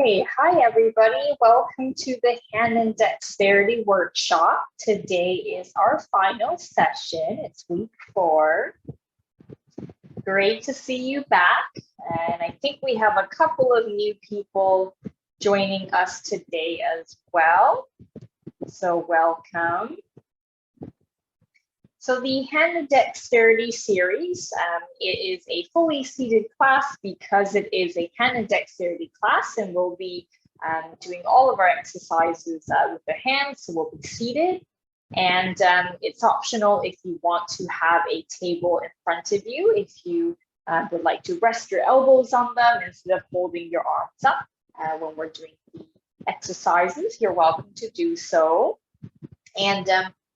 Hey, hi everybody. Welcome to the Hand and Dexterity workshop. Today is our final session. It's week 4. Great to see you back. And I think we have a couple of new people joining us today as well. So welcome. So the Hand and Dexterity series, it is a fully seated class because it is a Hand and Dexterity class, and we'll be doing all of our exercises with the hands, so we'll be seated. And it's optional if you want to have a table in front of you, if you would like to rest your elbows on them instead of holding your arms up when we're doing the exercises, you're welcome to do so. And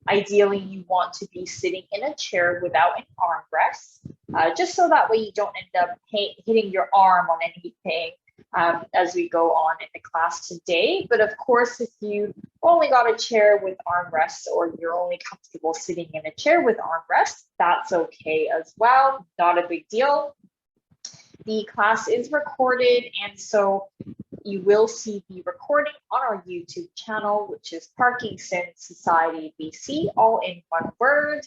ideally, you want to be sitting in a chair without an armrest, just so that way you don't end up hitting your arm on anything as we go on in the class today. But of course, if you only got a chair with armrests or you're only comfortable sitting in a chair with armrests, that's okay as well. Not a big deal. The class is recorded, and so you will see the recording on our YouTube channel, which is Parkinson Society BC, all in one word.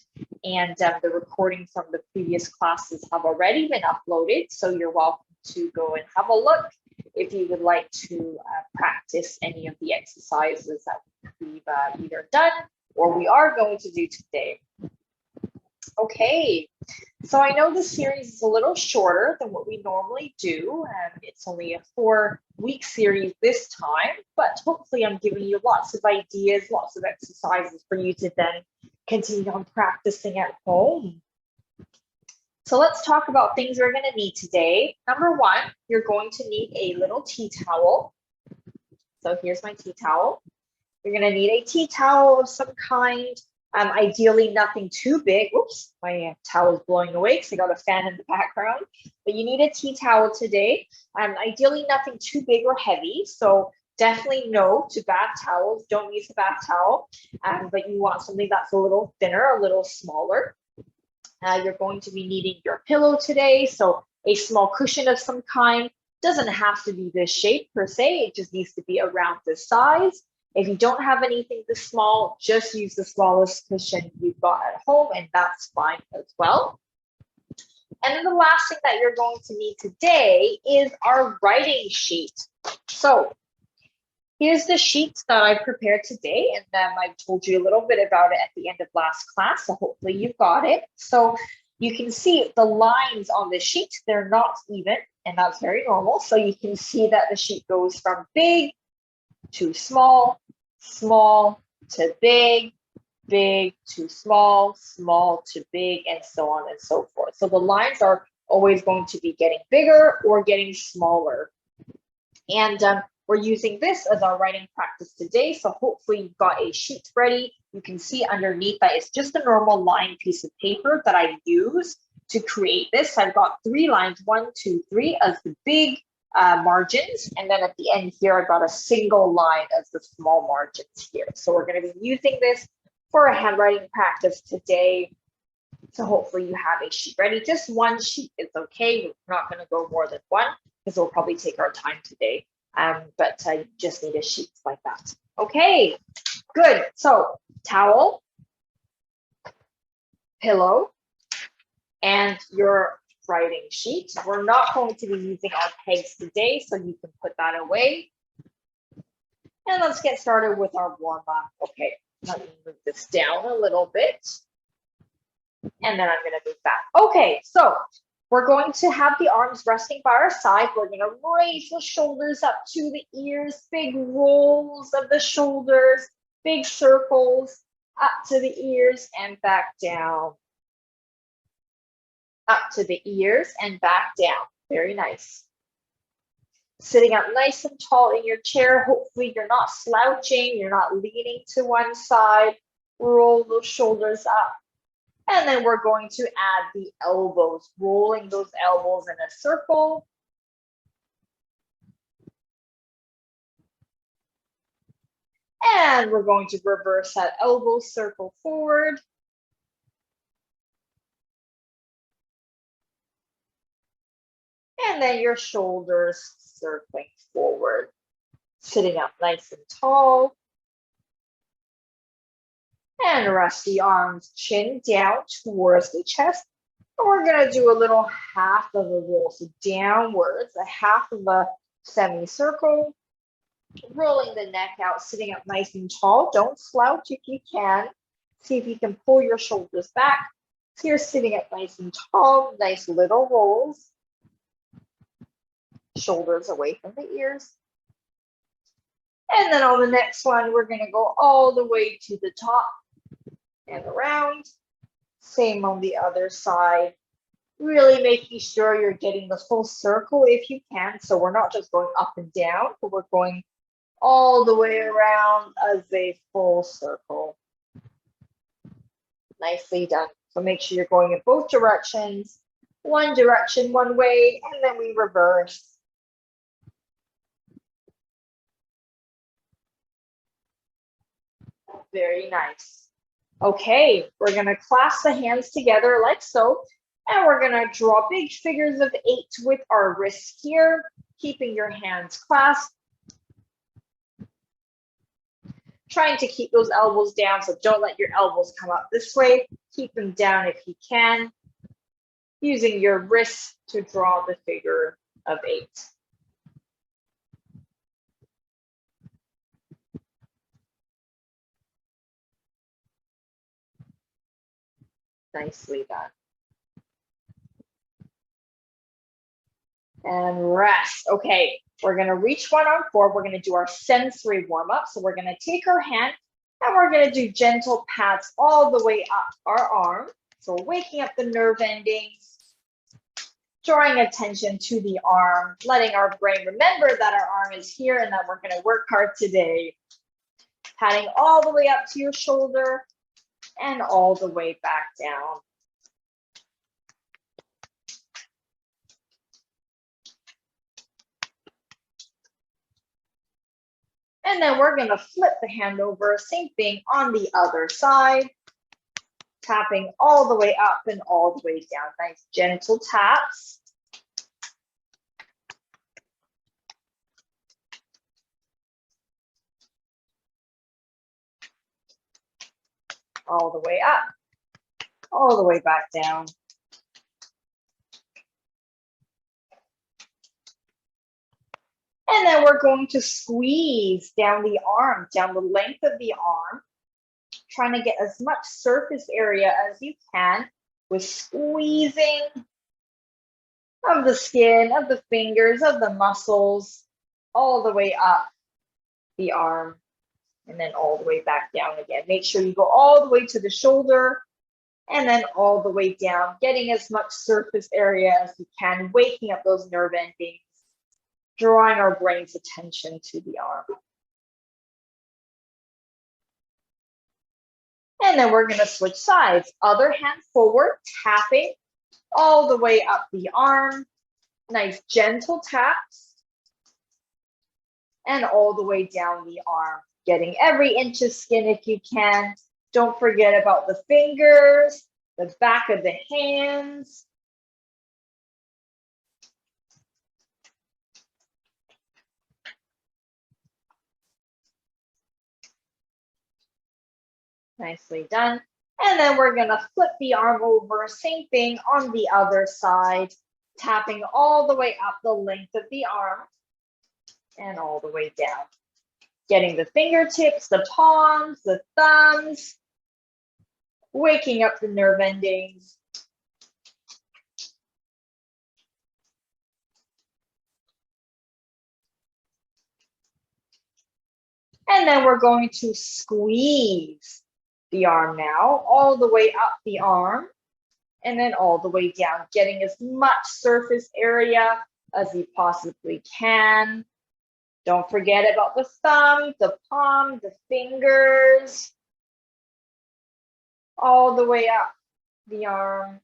And the recording from the previous classes have already been uploaded, so you're welcome to go and have a look if you would like to practice any of the exercises that we've either done or we are going to do today. Okay, so I know this series is a little shorter than what we normally do, and it's only a 4-week series this time, but hopefully I'm giving you lots of ideas, lots of exercises for you to then continue on practicing at home. So let's talk about things we're going to need today. Number 1, you're going to need a little tea towel. So here's my tea towel. You're going to need a tea towel of some kind. Ideally, nothing too big. Oops, my towel is blowing away because I got a fan in the background. But you need a tea towel today. Ideally, nothing too big or heavy. So definitely no to bath towels. Don't use a bath towel. But you want something that's a little thinner, a little smaller. You're going to be needing your pillow today. So a small cushion of some kind. Doesn't have to be this shape per se. It just needs to be around this size. If you don't have anything this small, just use the smallest cushion you've got at home, and that's fine as well. And then the last thing that you're going to need today is our writing sheet. So here's the sheet that I prepared today, and then I told you a little bit about it at the end of last class, so hopefully you've got it. So you can see the lines on the sheet, they're not even, and that's very normal. So you can see that the sheet goes from big to small, small to big, big to small, small to big, and so on and so forth. So the lines are always going to be getting bigger or getting smaller. And we're using this as our writing practice today. So hopefully you've got a sheet ready. You can see underneath that it's just a normal lined piece of paper that I use to create this. I've got 3 lines, 1, 2, 3 as the big margins, and then at the end here I've got a single line as the small margins here. So we're going to be using this for a handwriting practice today. So hopefully you have a sheet ready. Just 1 sheet is okay. We're not going to go more than 1 because we'll probably take our time today. But I just need a sheet like that. Okay, good. So towel, pillow, and your writing sheet. We're not going to be using our pegs today, so you can put that away. And let's get started with our warm up. Okay, let me move this down a little bit. And then I'm going to move back. Okay, so we're going to have the arms resting by our side. We're going to raise the shoulders up to the ears, big rolls of the shoulders, big circles up to the ears and back down. Up to the ears and back down. Very nice. Sitting up nice and tall in your chair. Hopefully you're not slouching, you're not leaning to one side. Roll those shoulders up. And then we're going to add the elbows, rolling those elbows in a circle. And we're going to reverse that elbow circle forward. And then your shoulders circling forward. Sitting up nice and tall. And rest the arms, chin down towards the chest. And we're going to do a little half of a roll. So downwards, a half of a semicircle. Rolling the neck out, sitting up nice and tall. Don't slouch if you can. See if you can pull your shoulders back. So you're sitting up nice and tall. Nice little rolls. Shoulders away from the ears. And then on the next one, we're going to go all the way to the top and around. Same on the other side. Really making sure you're getting the full circle if you can. So we're not just going up and down, but we're going all the way around as a full circle. Nicely done. So make sure you're going in both directions. One direction, one way, and then we reverse. Very nice. Okay, we're going to clasp the hands together like so, and we're going to draw big figures of 8 with our wrists here, keeping your hands clasped. Trying to keep those elbows down, so don't let your elbows come up this way. Keep them down if you can, using your wrists to draw the figure of 8. Nicely done. And rest. Okay, we're going to reach one arm forward. We're going to do our sensory warm up. So we're going to take our hand and we're going to do gentle pats all the way up our arm. So waking up the nerve endings, drawing attention to the arm, letting our brain remember that our arm is here and that we're going to work hard today. Patting all the way up to your shoulder and all the way back down. And then we're going to flip the hand over, same thing on the other side. Tapping all the way up and all the way down. Nice gentle taps. All the way up, all the way back down. And then we're going to squeeze down the arm, down the length of the arm, trying to get as much surface area as you can with squeezing of the skin, of the fingers, of the muscles, all the way up the arm, and then all the way back down again. Make sure you go all the way to the shoulder, and then all the way down, getting as much surface area as you can, waking up those nerve endings, drawing our brain's attention to the arm. And then we're going to switch sides. Other hand forward, tapping all the way up the arm. Nice gentle taps. And all the way down the arm. Getting every inch of skin if you can. Don't forget about the fingers, the back of the hands. Nicely done. And then we're going to flip the arm over, same thing on the other side, tapping all the way up the length of the arm and all the way down. Getting the fingertips, the palms, the thumbs, waking up the nerve endings. And then we're going to squeeze the arm now, all the way up the arm, and then all the way down, getting as much surface area as you possibly can. Don't forget about the thumb, the palm, the fingers, all the way up the arm.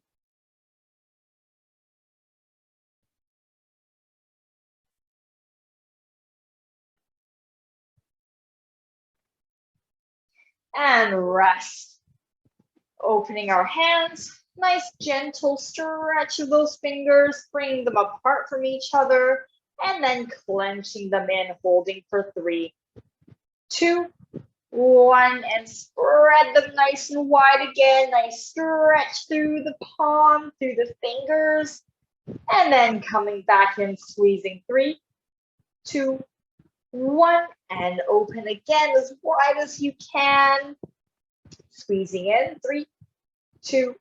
And rest. Opening our hands, nice gentle stretch of those fingers, bringing them apart from each other, and then clenching them in, holding for 3, 2, 1, and spread them nice and wide again. Nice stretch through the palm, through the fingers, and then coming back and squeezing 3, 2, 1, and open again as wide as you can. Squeezing in, 3, 2,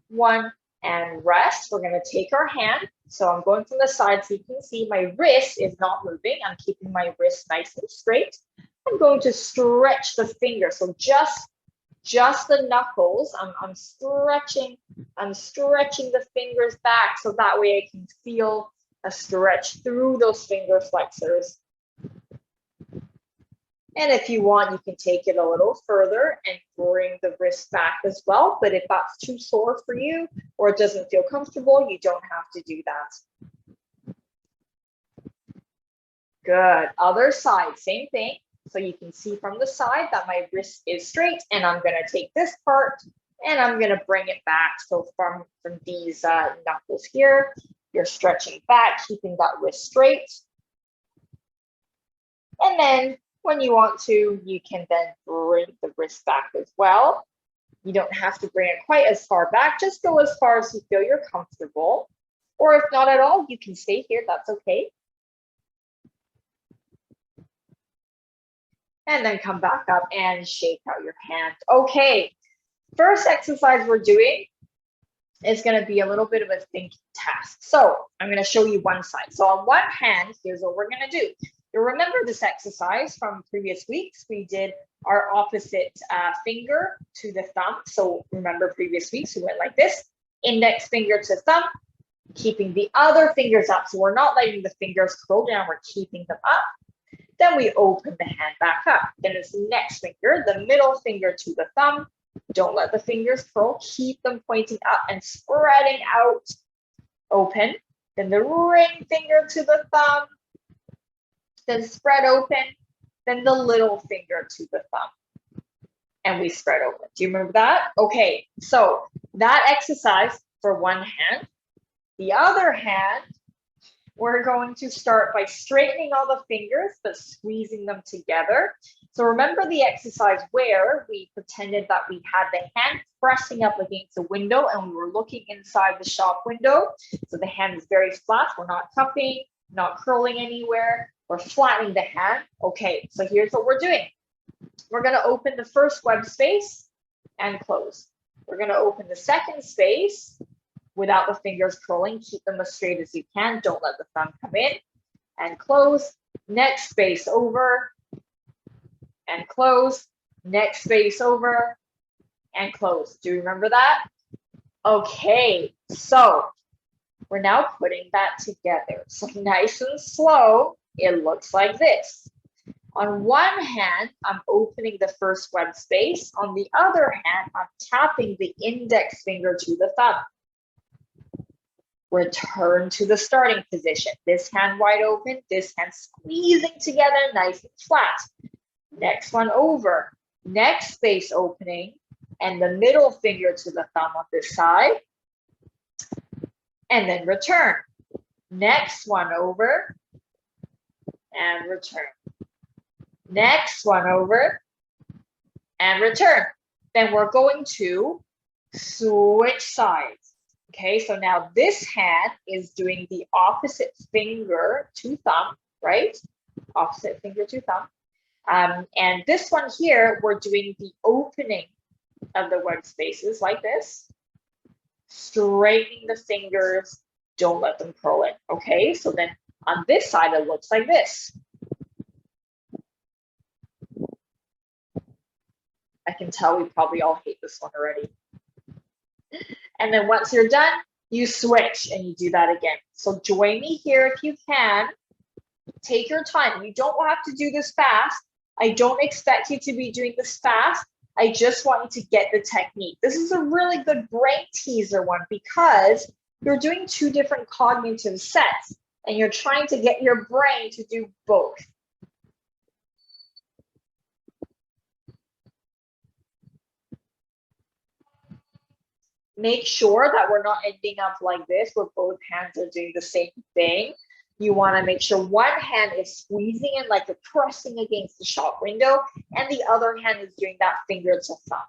1, and rest. We're going to take our hand. So I'm going from the side so you can see my wrist is not moving. I'm keeping my wrist nice and straight. I'm going to stretch the finger. So just the knuckles. I'm stretching the fingers back so that way I can feel a stretch through those finger flexors. And if you want, you can take it a little further and bring the wrist back as well. But if that's too sore for you or it doesn't feel comfortable, you don't have to do that. Good. Other side, same thing. So you can see from the side that my wrist is straight, and I'm going to take this part and I'm going to bring it back. So from these knuckles here, you're stretching back, keeping that wrist straight. And then when you want to, you can then bring the wrist back as well. You don't have to bring it quite as far back. Just go as far as you feel you're comfortable. Or if not at all, you can stay here. That's okay. And then come back up and shake out your hand. Okay, first exercise we're doing is going to be a little bit of a thinking task. So I'm going to show you one side. So on one hand, here's what we're going to do. You'll remember this exercise from previous weeks. We did our opposite finger to the thumb. So remember previous weeks, we went like this, index finger to thumb, keeping the other fingers up. So we're not letting the fingers curl down, we're keeping them up. Then we open the hand back up. Then it's the next finger, the middle finger to the thumb. Don't let the fingers curl, keep them pointing up and spreading out. Open. Then the ring finger to the thumb. Then spread open. Then the little finger to the thumb. And we spread open. Do you remember that? Okay, so that exercise for one hand. The other hand, we're going to start by straightening all the fingers, but squeezing them together. So remember the exercise where we pretended that we had the hand pressing up against a window and we were looking inside the shop window. So the hand is very flat. We're not cupping, not curling anywhere. We're flattening the hand. Okay, so here's what we're doing. We're going to open the first web space and close. We're going to open the second space without the fingers curling. Keep them as straight as you can. Don't let the thumb come in. And close. Next space over. And close. Next space over. And close. Do you remember that? Okay, so we're now putting that together. So nice and slow, it looks like this. On one hand, I'm opening the first web space. On the other hand, I'm tapping the index finger to the thumb. Return to the starting position. This hand wide open, this hand squeezing together, nice and flat. Next one over. Next space opening, and the middle finger to the thumb on this side. And then return. Next one over, and return. Next one over, and return. Then we're going to switch sides. Okay, so now this hand is doing the opposite finger to thumb, right? Opposite finger to thumb. And this one here, we're doing the opening of the web spaces like this. Straightening the fingers, don't let them curl in. Okay, so then on this side, it looks like this. I can tell we probably all hate this one already. And then once you're done, you switch and you do that again. So join me here if you can. Take your time. You don't have to do this fast. I don't expect you to be doing this fast. I just want you to get the technique. This is a really good brain teaser one because you're doing two different cognitive sets and you're trying to get your brain to do both. Make sure that we're not ending up like this where both hands are doing the same thing. You want to make sure one hand is squeezing in like you're pressing against the shop window, and the other hand is doing that finger to thumb.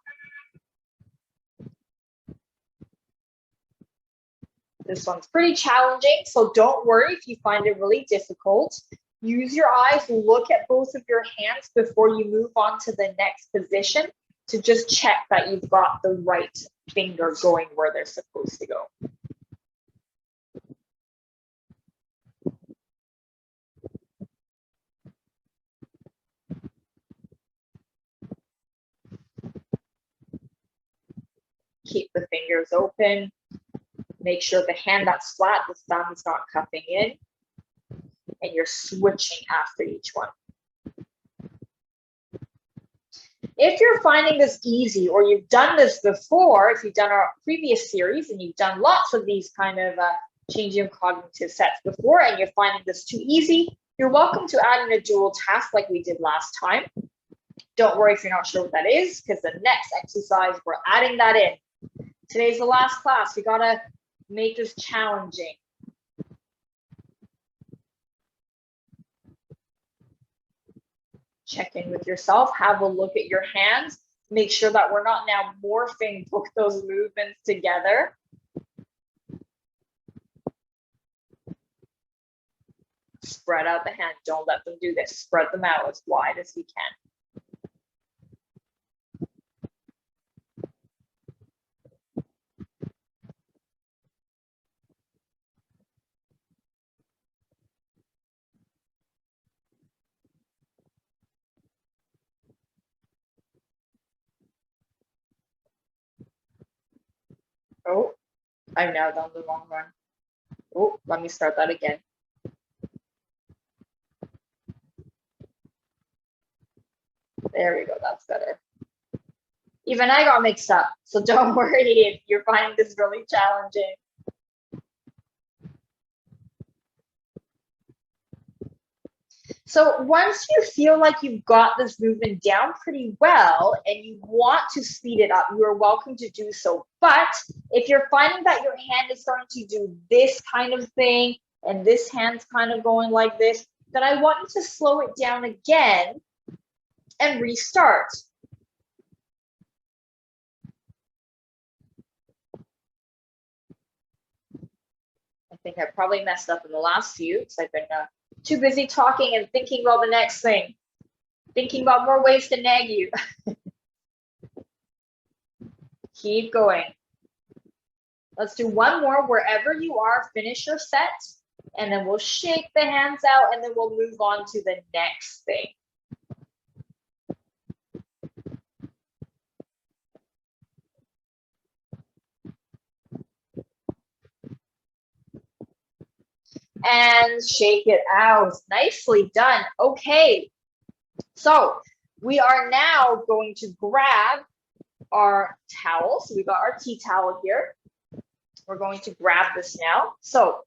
This one's pretty challenging, so don't worry if you find it really difficult. Use your eyes, look at both of your hands before you move on to the next position to just check that you've got the right finger going where they're supposed to go. Keep the fingers open. Make sure the hand that's flat, the thumb is not cupping in, and you're switching after each one. If you're finding this easy, or you've done this before, if you've done our previous series and you've done lots of these kind of changing of cognitive sets before, and you're finding this too easy, you're welcome to add in a dual task like we did last time. Don't worry if you're not sure what that is, because the next exercise, we're adding that in. Today's the last class. We gotta make this challenging. Check in with yourself, have a look at your hands, make sure that we're not now morphing both those movements together. Spread out the hand, don't let them do this. Spread them out as wide as you can. Oh, I've now done the long run. Oh, let me start that again. There we go, that's better. Even I got mixed up, so don't worry if you're finding this really challenging. So once you feel like you've got this movement down pretty well and you want to speed it up, you are welcome to do so. But if you're finding that your hand is starting to do this kind of thing and this hand's kind of going like this, then I want you to slow it down again and restart. I think I probably messed up in the last few because I've been too busy talking and thinking about the next thing, thinking about more ways to nag you. Keep going. Let's do one more. Wherever you are, finish your set, and then we'll shake the hands out, and then we'll move on to the next thing. And shake it out. Nicely done. Okay, so we are now going to grab our towel. So we got our tea towel here. We're going to grab this now. So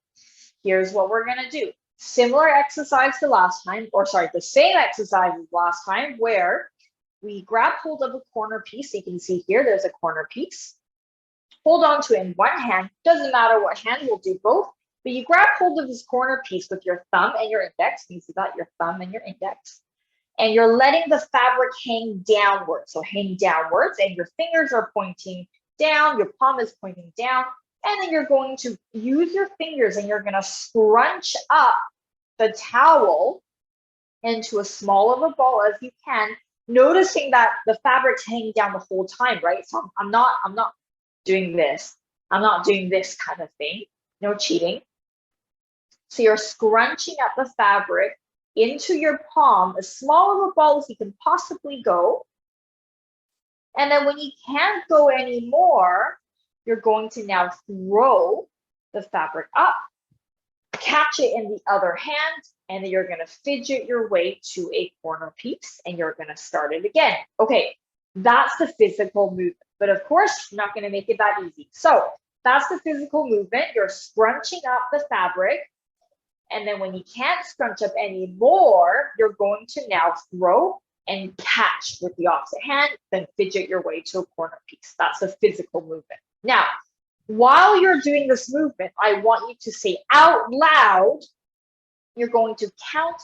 here's what we're going to do. Similar exercise to last time, or sorry, the same exercise as last time, where we grab hold of a corner piece. You can see here, there's a corner piece. Hold on to it in one hand. Doesn't matter what hand, we'll do both. But you grab hold of this corner piece with your thumb and your index. You see that, your thumb and your index. And you're letting the fabric hang downwards. So hang downwards, and your fingers are pointing down, your palm is pointing down, and then you're going to use your fingers and you're going to scrunch up the towel into as small of a ball as you can, noticing that the fabric's hanging down the whole time, right? So I'm not doing this. I'm not doing this kind of thing. No cheating. So you're scrunching up the fabric into your palm, as small of a ball as you can possibly go. And then when you can't go anymore, you're going to now throw the fabric up, catch it in the other hand, and then you're going to fidget your way to a corner piece, and you're going to start it again. Okay, that's the physical movement. But of course, I'm not going to make it that easy. So that's the physical movement. You're scrunching up the fabric. And then when you can't scrunch up anymore, you're going to now throw and catch with the opposite hand, then fidget your way to a corner piece. That's a physical movement. Now, while you're doing this movement, I want you to say out loud you're going to count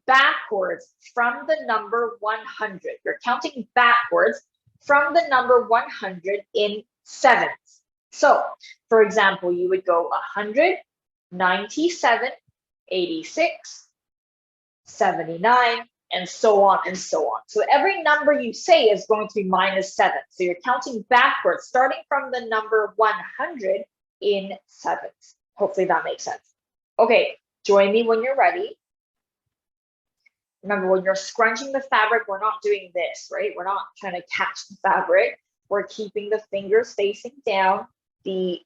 backwards from the number 100. You're counting backwards from the number 100 in sevens. So, for example, you would go 100, 97, 86, 79, and so on and so on. So every number you say is going to be minus 7. So you're counting backwards, starting from the number 100 in sevens. Hopefully that makes sense. Okay, join me when you're ready. Remember, when you're scrunching the fabric, we're not doing this, right? We're not trying to catch the fabric. We're keeping the fingers facing down, the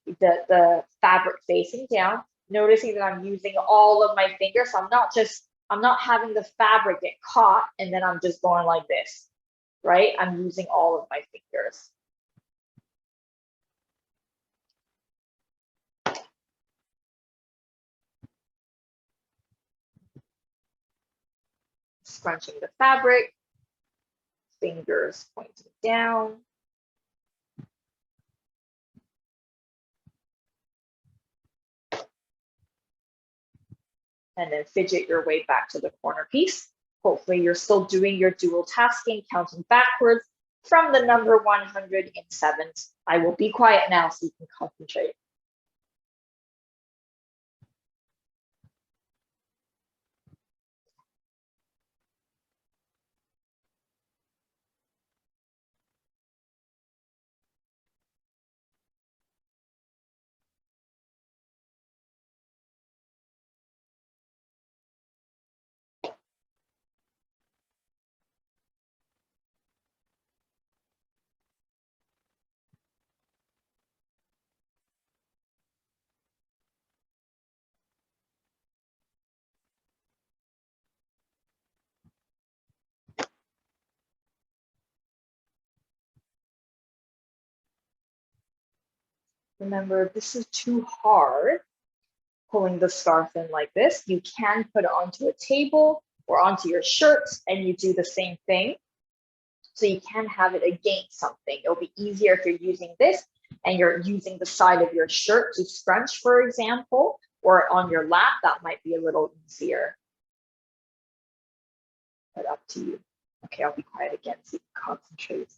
fabric facing down, noticing that I'm using all of my fingers. So I'm not having the fabric get caught and then I'm just going like this, right? I'm using all of my fingers. Scrunching the fabric, fingers pointing down. And then fidget your way back to the corner piece. Hopefully you're still doing your dual tasking, counting backwards from the number 100 in sevens. I will be quiet now so you can concentrate. Remember, if this is too hard, pulling the scarf in like this, you can put it onto a table or onto your shirt and you do the same thing. So you can have it against something. It'll be easier if you're using this and you're using the side of your shirt to scrunch, for example, or on your lap. That might be a little easier. But up to you. Okay, I'll be quiet again so you can concentrate.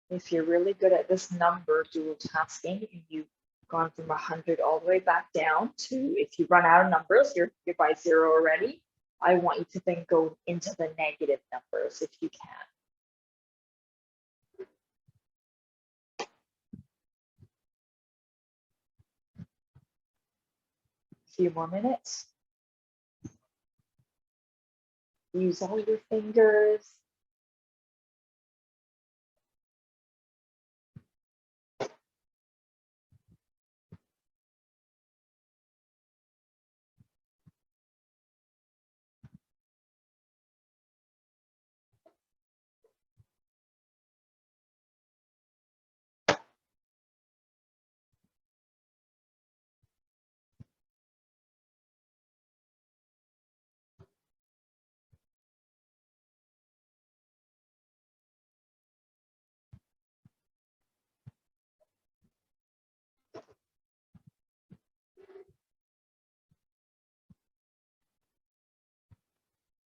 If you're really good at this number dual tasking and you've gone from 100 all the way back down to, if you run out of numbers, you're by 0 already, I want you to then go into the negative numbers if you can. A few more minutes. Use all your fingers.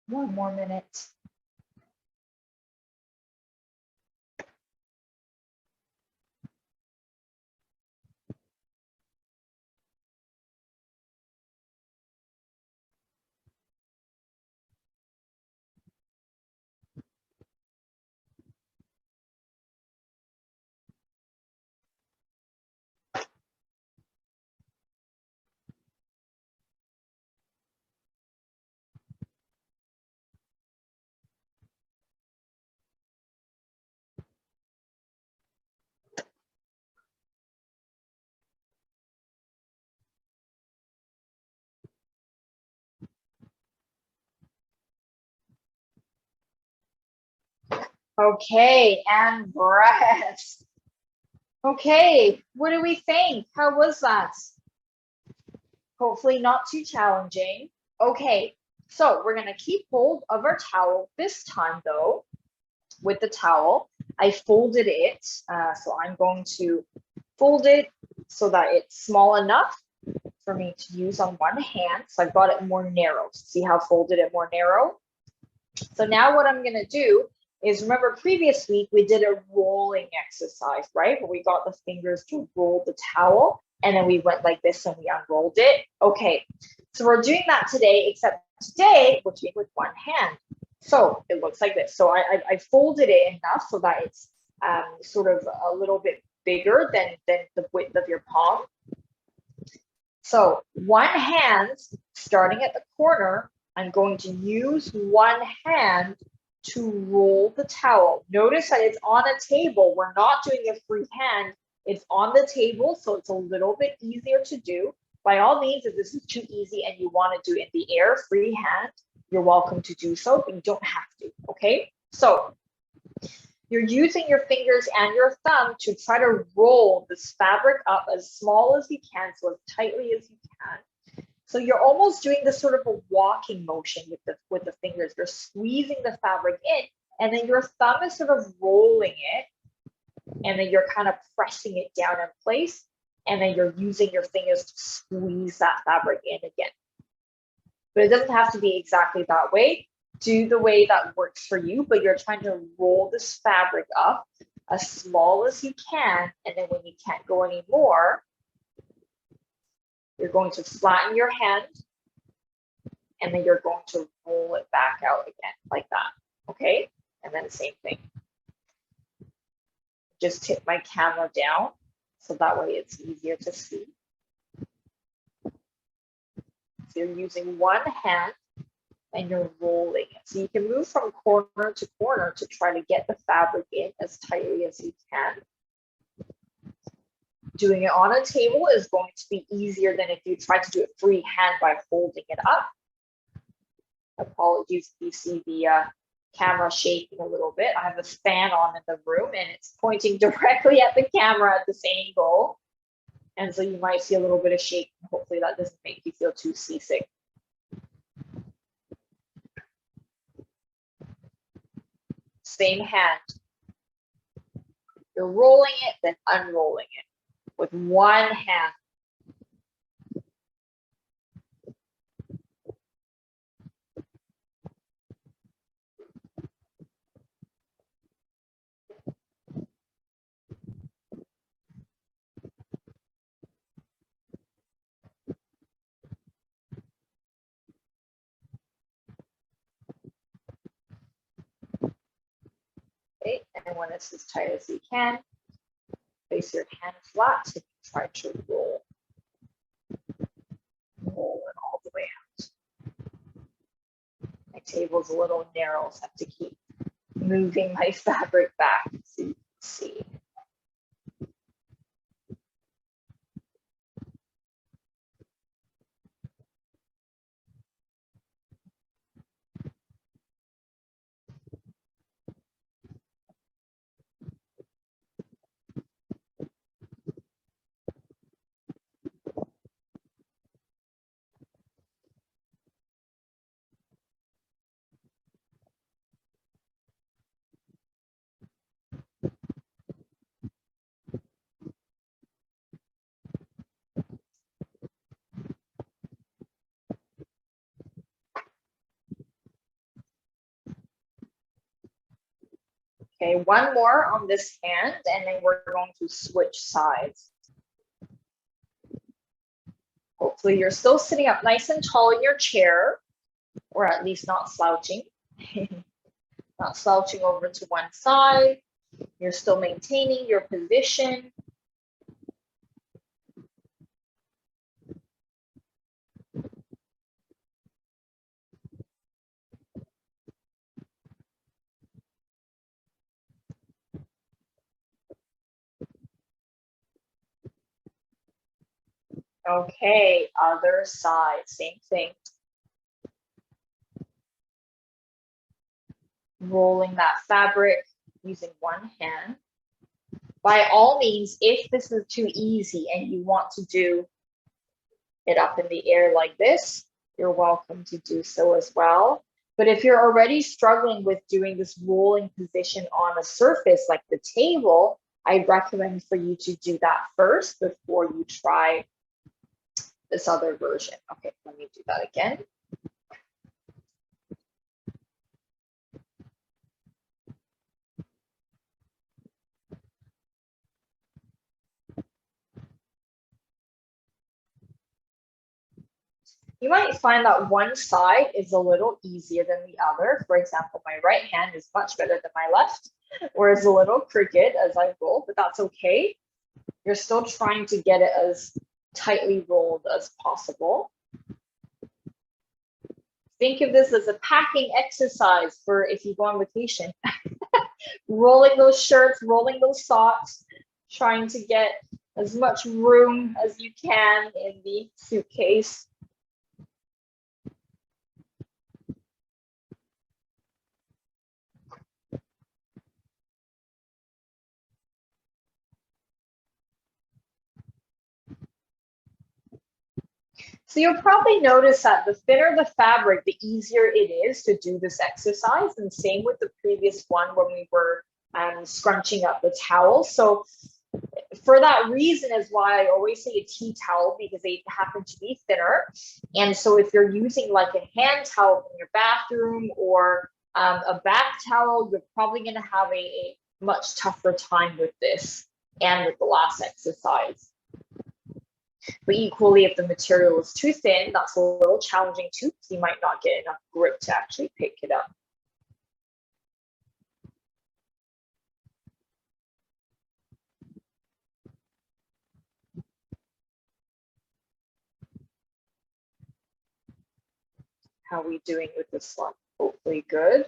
One more minute. Okay, and breath. Okay, what do we think? How was that? Hopefully not too challenging. Okay, so we're gonna keep hold of our towel this time though. With the towel, I folded it, so I'm going to fold it so that it's small enough for me to use on one hand. So I've got it more narrow. See how I folded it more narrow? So now what I'm gonna do is, remember previous week we did a rolling exercise, right? Where we got the fingers to roll the towel and then we went like this and we unrolled it. Okay, so we're doing that today, except today we're doing with one hand. So it looks like this. So I folded it enough so that it's sort of a little bit bigger than the width of your palm. So one hand, starting at the corner, I'm going to use one hand to roll the towel. Notice that it's on a table. We're not doing a free hand. It's on the table, so it's a little bit easier to do. By all means, if this is too easy and you want to do it in the air, free hand, you're welcome to do so, but you don't have to, okay? So you're using your fingers and your thumb to try to roll this fabric up as small as you can, so as tightly as you can. So you're almost doing this sort of a walking motion with the fingers. You're squeezing the fabric in, and then your thumb is sort of rolling it, and then you're kind of pressing it down in place, and then you're using your fingers to squeeze that fabric in again. But it doesn't have to be exactly that way. Do the way that works for you, but you're trying to roll this fabric up as small as you can, and then when you can't go anymore, you're going to flatten your hand, and then you're going to roll it back out again like that, okay? And then the same thing. Just tip my camera down so that way it's easier to see. So you're using one hand and you're rolling it. So you can move from corner to corner to try to get the fabric in as tightly as you can. Doing it on a table is going to be easier than if you try to do it freehand by holding it up. Apologies if you see the camera shaking a little bit. I have a fan on in the room and it's pointing directly at the camera at this angle. And so you might see a little bit of shaking. Hopefully that doesn't make you feel too seasick. Same hand. You're rolling it, then unrolling it with one hand. Okay, and when it's as tight as you can, place your hand flat and try to roll. Roll it all the way out. My table's a little narrow, so I have to keep moving my fabric back so you can see. Okay, one more on this hand, and then we're going to switch sides. Hopefully you're still sitting up nice and tall in your chair, or at least not slouching. Not slouching over to one side. You're still maintaining your position. Okay, other side, same thing. Rolling that fabric using one hand. By all means, if this is too easy and you want to do it up in the air like this, you're welcome to do so as well. But if you're already struggling with doing this rolling position on a surface like the table, I recommend for you to do that first before you try this other version. Okay, let me do that again. You might find that one side is a little easier than the other. For example, my right hand is much better than my left, or is a little crooked as I roll, but that's okay. You're still trying to get it as tightly rolled as possible. Think of this as a packing exercise for if you go on vacation. Rolling those shirts, rolling those socks, trying to get as much room as you can in the suitcase. So you'll probably notice that the thinner the fabric, the easier it is to do this exercise. And same with the previous one when we were scrunching up the towel. So for that reason is why I always say a tea towel, because they happen to be thinner. And so if you're using like a hand towel in your bathroom or a bath towel, you're probably going to have a much tougher time with this and with the last exercise. But equally, if the material is too thin, that's a little challenging too, because you might not get enough grip to actually pick it up. How are we doing with this one? Hopefully good.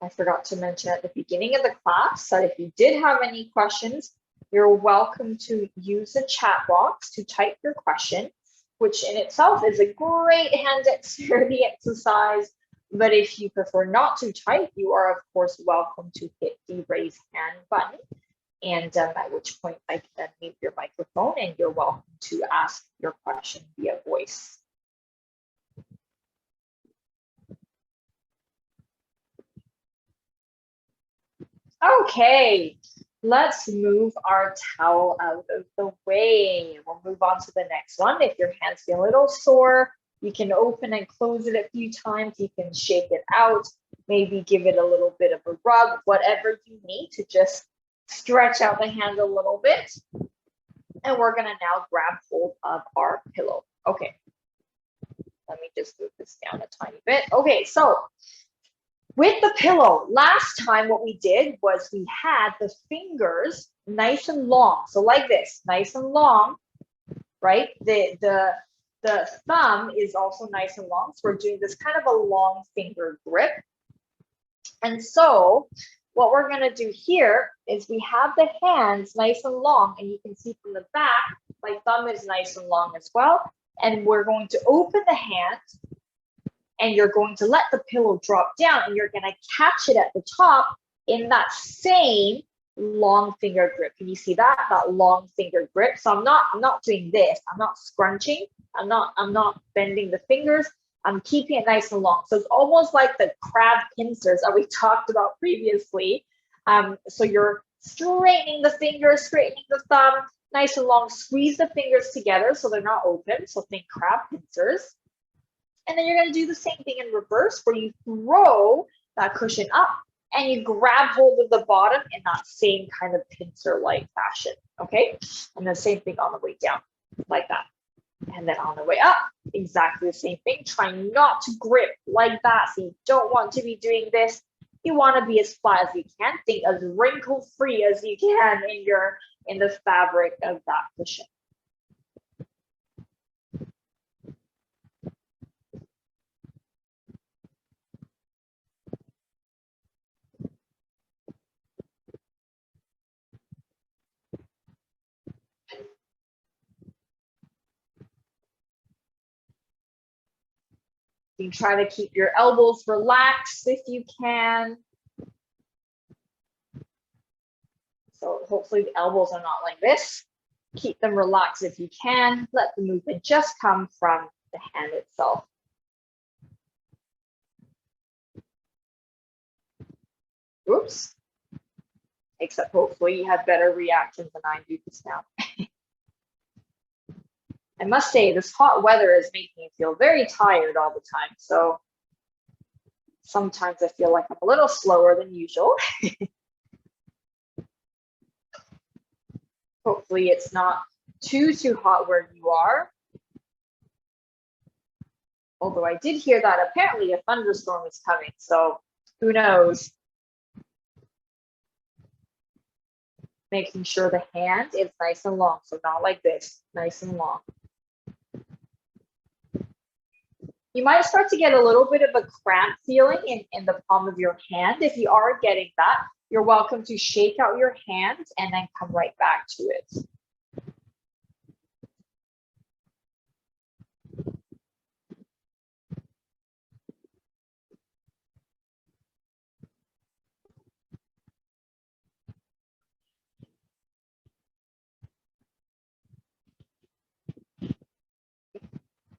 I forgot to mention at the beginning of the class that if you did have any questions, you're welcome to use the chat box to type your question, which in itself is a great hand dexterity exercise. But if you prefer not to type, you are, of course, welcome to hit the raise hand button. And at which point I can mute your microphone and you're welcome to ask your question via voice. Okay, let's move our towel out of the way. We'll move on to the next one. If your hands feel a little sore, you can open and close it a few times. You can shake it out, maybe give it a little bit of a rub, whatever you need to just stretch out the hand a little bit. And we're gonna now grab hold of our pillow. Okay, let me just move this down a tiny bit. Okay, so with the pillow, last time what we did was we had the fingers nice and long. So like this, nice and long, right? The thumb is also nice and long. So we're doing this kind of a long finger grip. And so what we're going to do here is we have the hands nice and long, and you can see from the back, my thumb is nice and long as well. And we're going to open the hand, and you're going to let the pillow drop down, and you're going to catch it at the top in that same long finger grip. Can you see that? That long finger grip. So I'm not doing this. I'm not scrunching. I'm not bending the fingers. I'm keeping it nice and long. So it's almost like the crab pincers that we talked about previously. So you're straightening the fingers, straightening the thumb, nice and long. Squeeze the fingers together so they're not open. So think crab pincers. And then you're going to do the same thing in reverse, where you throw that cushion up and you grab hold of the bottom in that same kind of pincer-like fashion, okay? And the same thing on the way down, like that. And then on the way up, exactly the same thing. Try not to grip like that. So you don't want to be doing this. You want to be as flat as you can. Think as wrinkle-free as you can in the fabric of that cushion. You can try to keep your elbows relaxed if you can. So hopefully the elbows are not like this. Keep them relaxed if you can. Let the movement just come from the hand itself. Oops. Except hopefully you have better reactions than I do just now. I must say, this hot weather is making me feel very tired all the time. So sometimes I feel like I'm a little slower than usual. Hopefully it's not too hot where you are. Although I did hear that apparently a thunderstorm is coming, so who knows? Making sure the hand is nice and long, so not like this, nice and long. You might start to get a little bit of a cramp feeling in the palm of your hand. If you are getting that, you're welcome to shake out your hands and then come right back to it.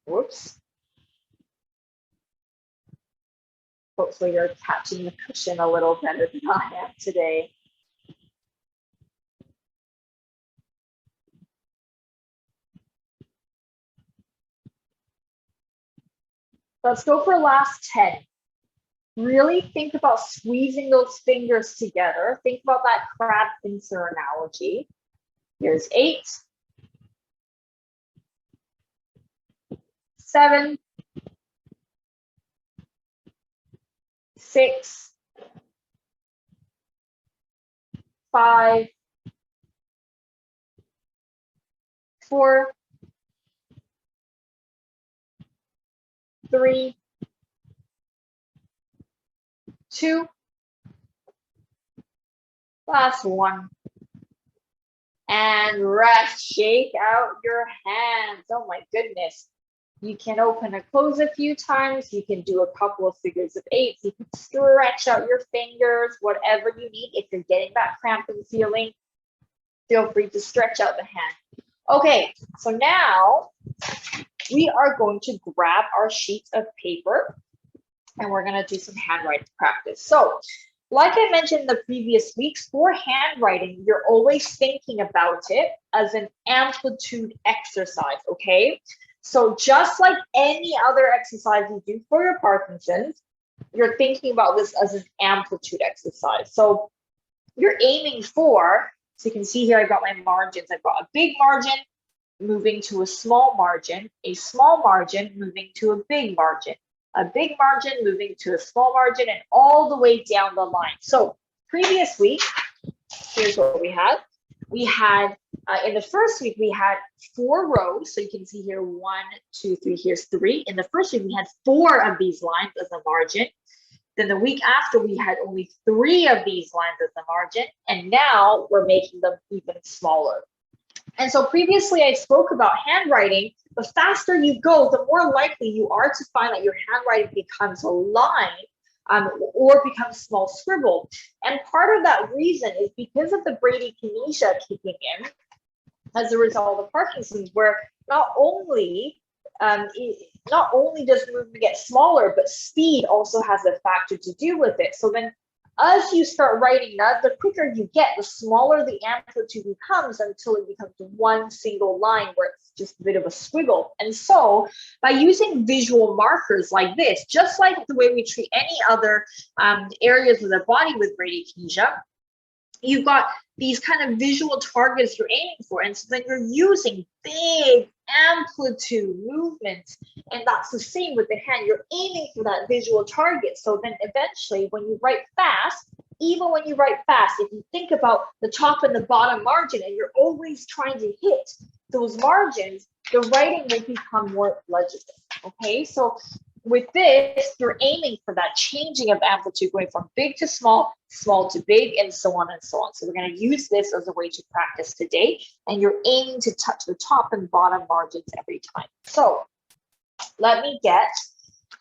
Whoops. Hopefully you're catching the cushion a little better than I am today. Let's go for last 10. Really think about squeezing those fingers together. Think about that crab pincer analogy. Here's 8, 7, 6, 5, 4, 3, 2, last 1. And rest, shake out your hands. Oh my goodness. You can open and close a few times. You can do a couple of figures of 8. You can stretch out your fingers, whatever you need. If you're getting that cramping feeling, feel free to stretch out the hand. Okay, so now we are going to grab our sheet of paper and we're going to do some handwriting practice. So like I mentioned in the previous weeks, for handwriting, you're always thinking about it as an amplitude exercise, okay? So just like any other exercise you do for your Parkinson's, you're thinking about this as an amplitude exercise. So you're aiming for, so you can see here, I've got my margins. I've got a big margin moving to a small margin moving to a big margin moving to a small margin, and all the way down the line. So previous week, here's what we had. We had, in the first week, we had 4 rows. So you can see here, 1, 2, 3, here's 3. In the first week, we had 4 of these lines as a margin. Then the week after, we had only 3 of these lines as a margin. And now we're making them even smaller. And so previously I spoke about handwriting. The faster you go, the more likely you are to find that your handwriting becomes a line or becomes small scribble. And part of that reason is because of the bradykinesia kicking in as a result of Parkinson's, where not only does the movement get smaller, but speed also has a factor to do with it. So then as you start writing that, the quicker you get, the smaller the amplitude becomes until it becomes one single line where it's just a bit of a squiggle. And so by using visual markers like this, just like the way we treat any other areas of the body with bradykinesia, you've got these kind of visual targets you're aiming for. And so then you're using big amplitude movements. And that's the same with the hand. You're aiming for that visual target. So then eventually when you write fast, even when you write fast, if you think about the top and the bottom margin and you're always trying to hit those margins, the writing will become more legible. Okay, so with this, you're aiming for that changing of amplitude, going from big to small, small to big, and so on and so on. So we're going to use this as a way to practice today, and you're aiming to touch the top and bottom margins every time. So let me get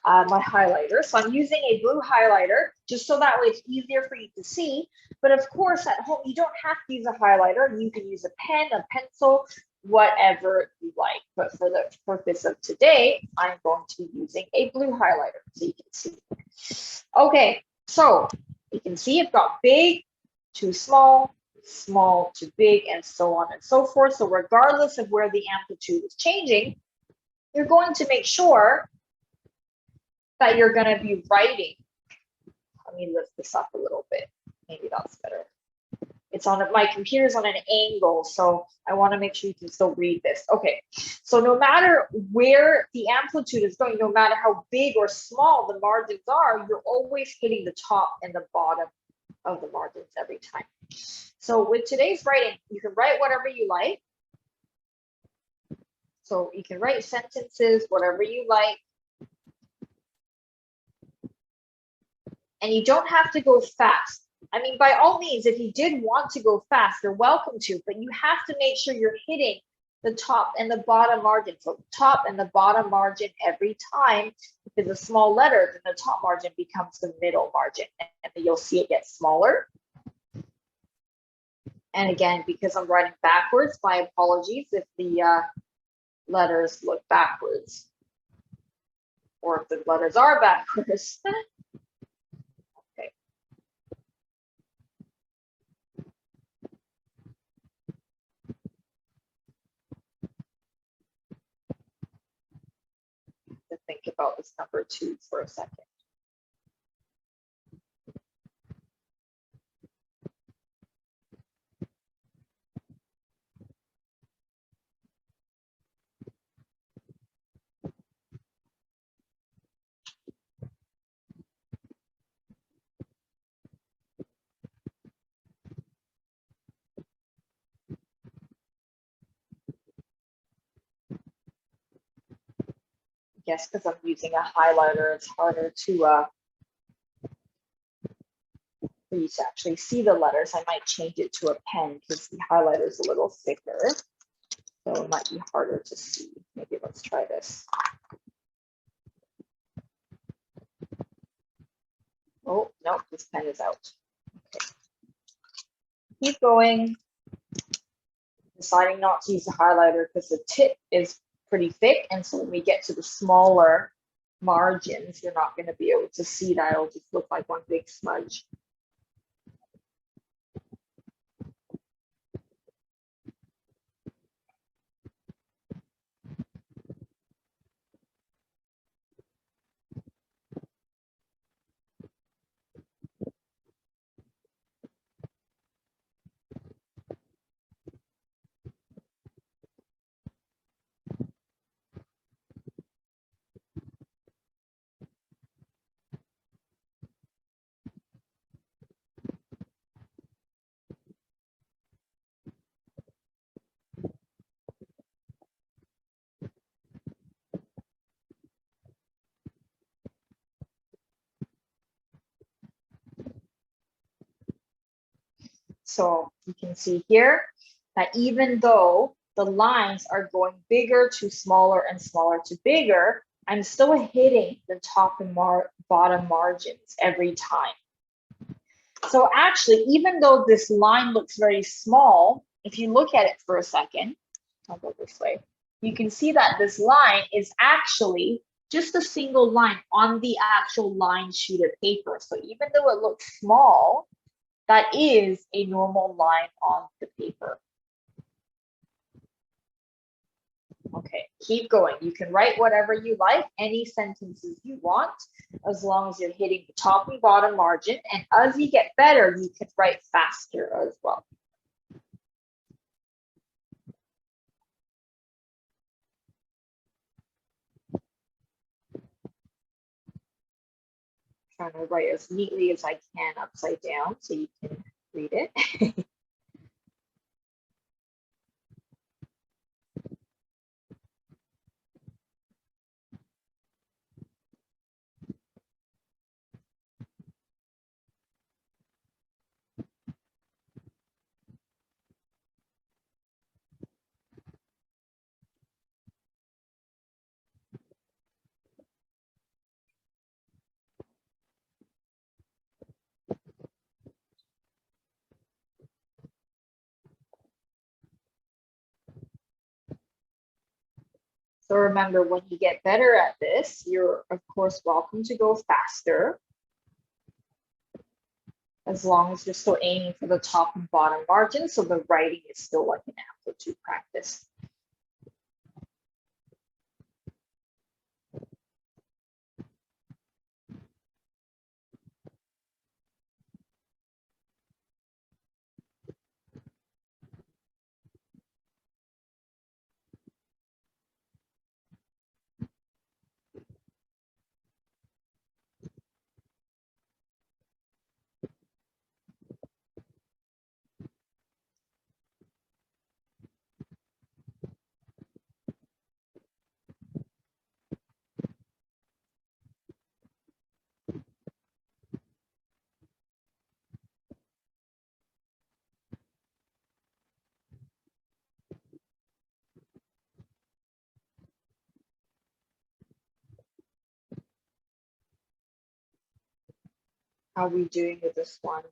my highlighter. So I'm using a blue highlighter just so that way it's easier for you to see. But of course, at home, you don't have to use a highlighter. You can use a pen, a pencil, whatever you like. But for the purpose of today, I'm going to be using a blue highlighter so you can see. Okay, so you can see I've got big to small, small to big, and so on and so forth. So regardless of where the amplitude is changing, you're going to make sure that you're going to be writing. Let me lift this up a little bit. Maybe that's better. It's on my computer's on an angle, so I want to make sure you can still read this. Okay, so no matter where the amplitude is going, no matter how big or small the margins are, you're always hitting the top and the bottom of the margins every time. So with today's writing, you can write whatever you like. So you can write sentences, whatever you like. And you don't have to go fast. I mean, by all means, if you did want to go fast, you're welcome to, but you have to make sure you're hitting the top and the bottom margin. So top and the bottom margin every time. If it's a small letter, then the top margin becomes the middle margin, and then you'll see it get smaller. And again, because I'm writing backwards, my apologies if the letters look backwards, or if the letters are backwards. Okay. To think about this number 2 for a second. Yes, because I'm using a highlighter, it's harder to for you to actually see the letters. I might change it to a pen because the highlighter is a little thicker, so it might be harder to see. Maybe let's try this. Oh, no, this pen is out. Okay. Keep going. Deciding not to use the highlighter because the tip is pretty thick, and so when we get to the smaller margins, you're not going to be able to see that. It'll just look like one big smudge. So you can see here that even though the lines are going bigger to smaller and smaller to bigger, I'm still hitting the top and bottom margins every time. So actually, even though this line looks very small, if you look at it for a second, I'll go this way, you can see that this line is actually just a single line on the actual line sheet of paper. So even though it looks small, that is a normal line on the paper. Okay, keep going. You can write whatever you like, any sentences you want, as long as you're hitting the top and bottom margin. And as you get better, you can write faster as well. Trying to write as neatly as I can upside down so you can read it. So remember, when you get better at this, you're of course welcome to go faster, as long as you're still aiming for the top and bottom margin, so the writing is still like an amplitude practice. How are we doing with this one?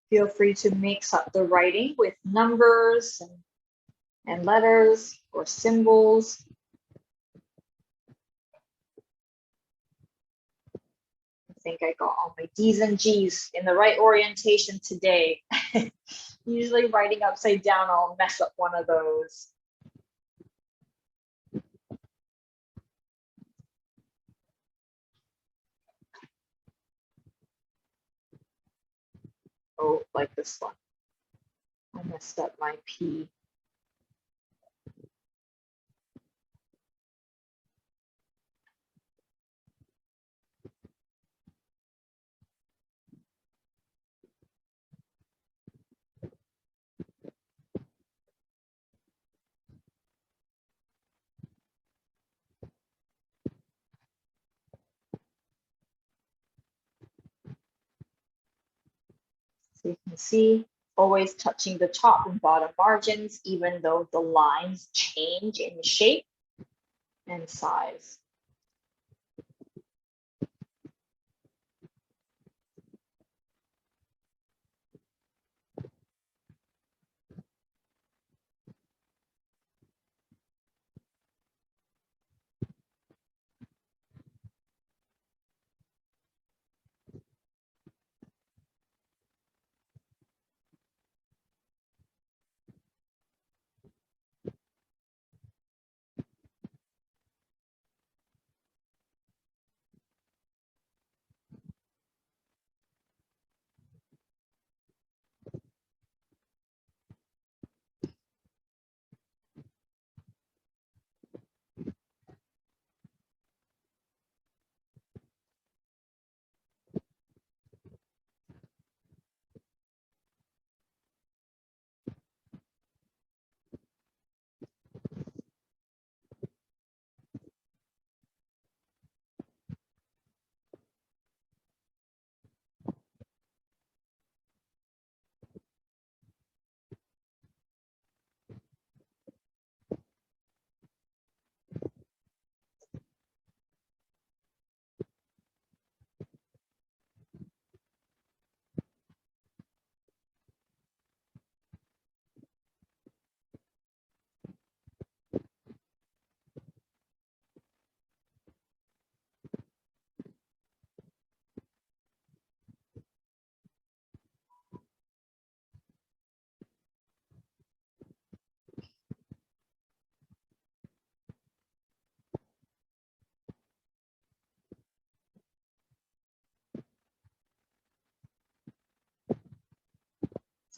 Feel free to mix up the writing with numbers and letters or symbols. I think I got all my D's and G's in the right orientation today. Usually writing upside down, I'll mess up one of those. Oh, like this one. I messed up my P. So you can see, always touching the top and bottom margins, even though the lines change in shape and size.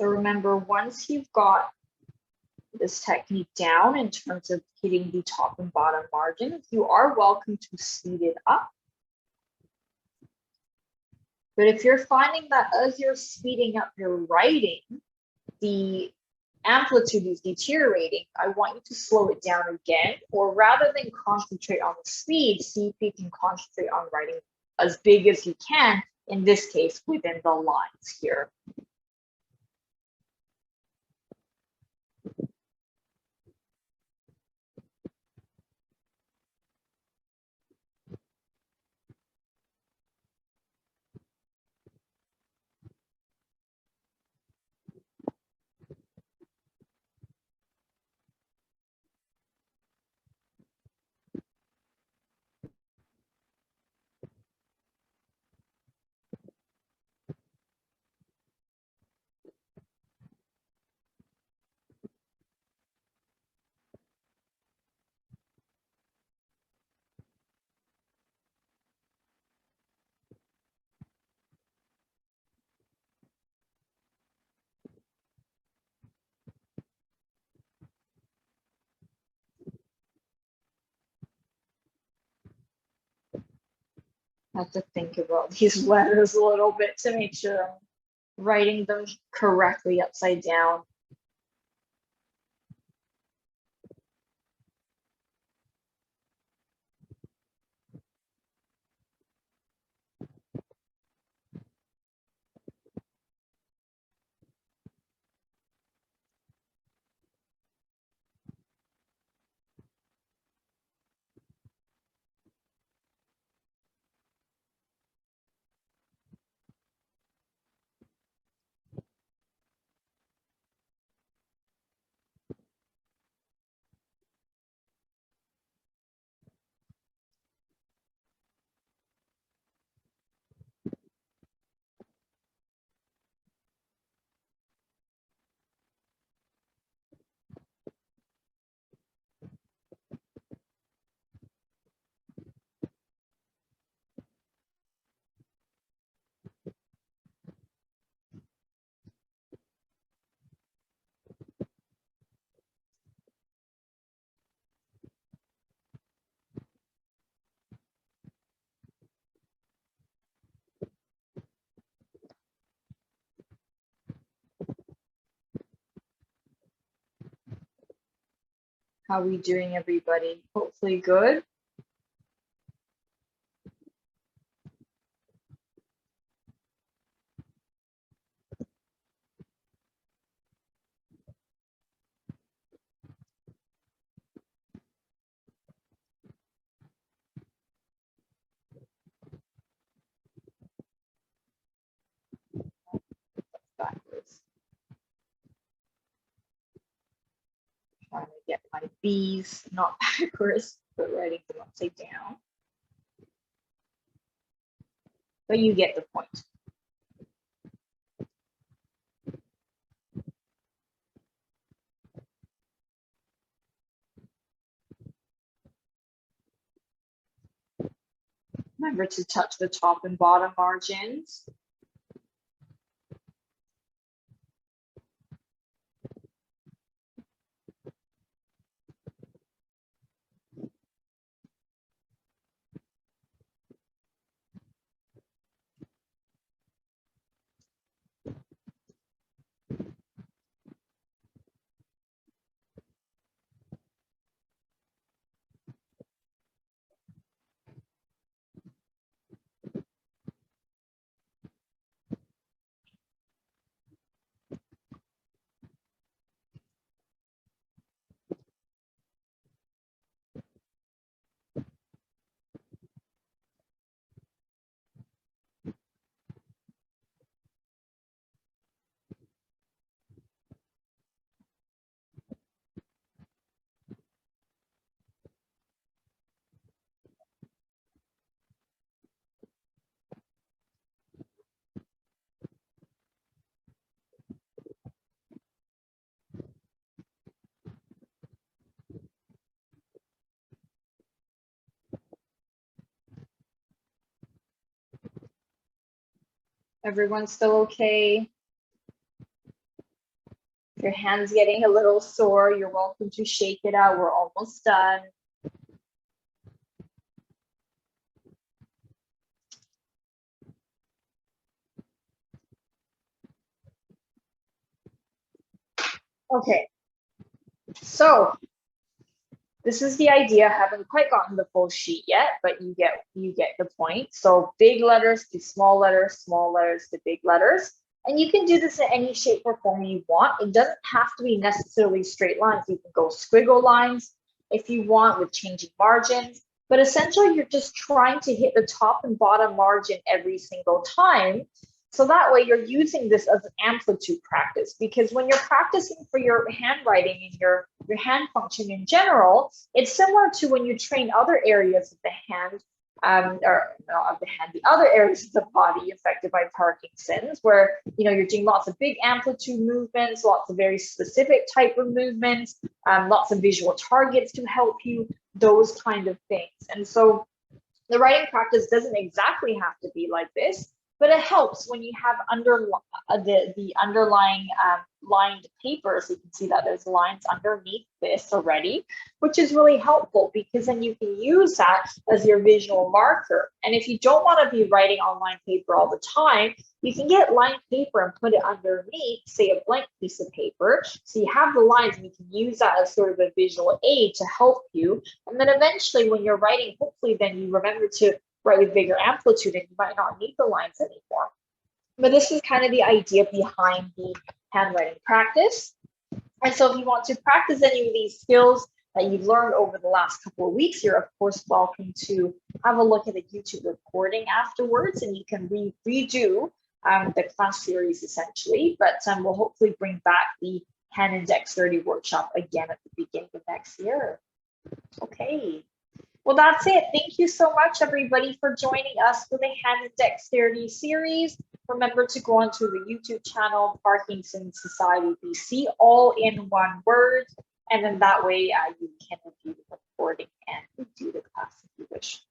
So remember, once you've got this technique down in terms of hitting the top and bottom margins, you are welcome to speed it up. But if you're finding that as you're speeding up your writing, the amplitude is deteriorating, I want you to slow it down again, or rather than concentrate on the speed, see if you can concentrate on writing as big as you can, in this case, within the lines here. I have to think about these letters a little bit to make sure I'm writing them correctly upside down. How are we doing, everybody? Hopefully good. Backwards. Trying to get my B's not backwards, but writing them upside down. But you get the point. Remember to touch the top and bottom margins. Everyone's still okay? If your hand's getting a little sore, you're welcome to shake it out. We're almost done. Okay, so this is the idea. I haven't quite gotten the full sheet yet, but you get the point. So big letters to small letters to big letters. And you can do this in any shape or form you want. It doesn't have to be necessarily straight lines. You can go squiggle lines if you want with changing margins. But essentially, you're just trying to hit the top and bottom margin every single time. So that way you're using this as an amplitude practice, because when you're practicing for your handwriting and your hand function in general, it's similar to when you train other areas of the hand, or not of the hand, the other areas of the body affected by Parkinson's, where you're doing lots of big amplitude movements, lots of very specific type of movements, lots of visual targets to help you, those kind of things. And so the writing practice doesn't exactly have to be like this, but it helps when you have the underlying lined paper. So you can see that there's lines underneath this already, which is really helpful because then you can use that as your visual marker. And if you don't want to be writing on lined paper all the time, you can get lined paper and put it underneath, say, a blank piece of paper. So you have the lines and you can use that as sort of a visual aid to help you. And then eventually when you're writing, hopefully then you remember to write with bigger amplitude and you might not need the lines anymore. But this is kind of the idea behind the handwriting practice. And so if you want to practice any of these skills that you've learned over the last couple of weeks, you're of course welcome to have a look at the YouTube recording afterwards, and you can redo the class series essentially. But we'll hopefully bring back the hand and dexterity workshop again at the beginning of next year. Okay. Well, that's it. Thank you so much, everybody, for joining us for the Hand and Dexterity series. Remember to go onto the YouTube channel, Parkinson Society BC, all in one word. And then that way you can review the recording and do the class if you wish.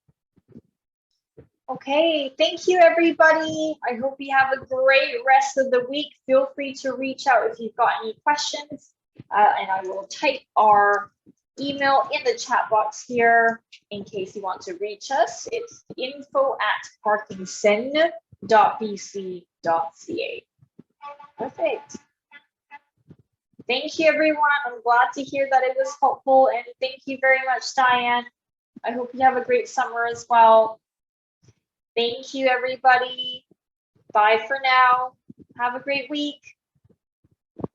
Okay, thank you, everybody. I hope you have a great rest of the week. Feel free to reach out if you've got any questions, and I will type our email in the chat box here in case you want to reach us. It's info@parkinson.bc.ca. Perfect. Thank you, everyone. I'm glad to hear that it was helpful, and thank you very much, Diane. I hope you have a great summer as well. Thank you, everybody. Bye for now. Have a great week.